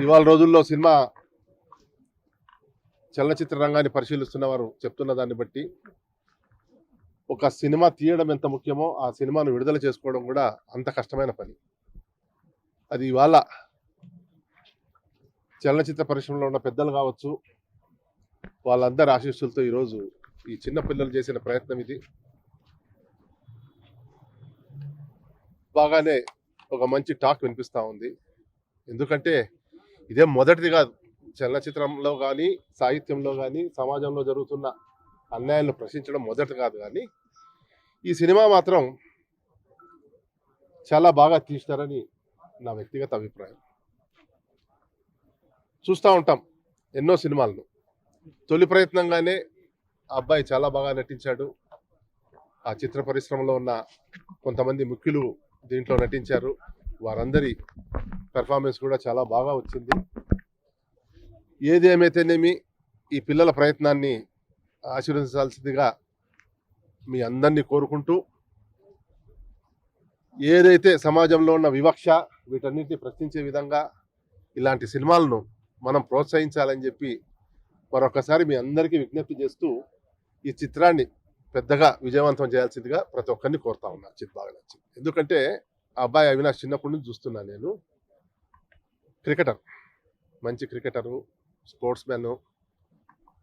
ఇవాళ రోజుల్లో సినిమా చలనచిత్ర రంగాన్ని పరిశీలిస్తున్న వారు చెప్తున్న దాన్ని బట్టి ఒక సినిమా తీయడం ఎంత ముఖ్యమో ఆ సినిమాను విడుదల చేసుకోవడం కూడా అంత కష్టమైన పని. అది ఇవాళ చలనచిత్ర పరిశ్రమలో ఉన్న పెద్దలు కావచ్చు, వాళ్ళందరి ఆశీస్సులతో ఈరోజు ఈ చిన్న పిల్లలు చేసిన ప్రయత్నం ఇది. బాగానే ఒక మంచి టాక్ వినిపిస్తూ ఉంది. ఎందుకంటే ఇదేం మొదటిది కాదు. చలనచిత్రంలో కానీ, సాహిత్యంలో కానీ, సమాజంలో జరుగుతున్న అన్యాయాలను ప్రశ్నించడం మొదటి కాదు. కానీ ఈ సినిమా మాత్రం చాలా బాగా తీస్తారని నా వ్యక్తిగత అభిప్రాయం. చూస్తూ ఉంటాం ఎన్నో సినిమాలను. తొలి ప్రయత్నంగానే ఆ అబ్బాయి చాలా బాగా నటించాడు. ఆ చిత్ర పరిశ్రమలో ఉన్న కొంతమంది ముఖ్యులు దీంట్లో నటించారు. వారందరి పెర్ఫార్మెన్స్ కూడా చాలా బాగా వచ్చింది. ఏది ఏమైతేనేమి ఈ పిల్లల ప్రయత్నాన్ని ఆశీర్వదించాల్సిందిగా మీ అందరినీ కోరుకుంటూ, ఏదైతే సమాజంలో ఉన్న వివక్ష వీటన్నిటిని ప్రశ్నించే విధంగా ఇలాంటి సినిమాలను మనం ప్రోత్సహించాలని చెప్పి మరొకసారి మీ అందరికీ విజ్ఞప్తి చేస్తూ ఈ చిత్రాన్ని పెద్దగా విజయవంతం చేయాల్సిందిగా ప్రతి ఒక్కరిని కోరుతా ఉన్నా. బాగా నచ్చింది. ఎందుకంటే ఆ అబ్బాయి అవినాష్ చిన్నప్పటి నుంచి చూస్తున్నాను నేను. క్రికెటర్, మంచి క్రికెటరు, స్పోర్ట్స్ మ్యాన్,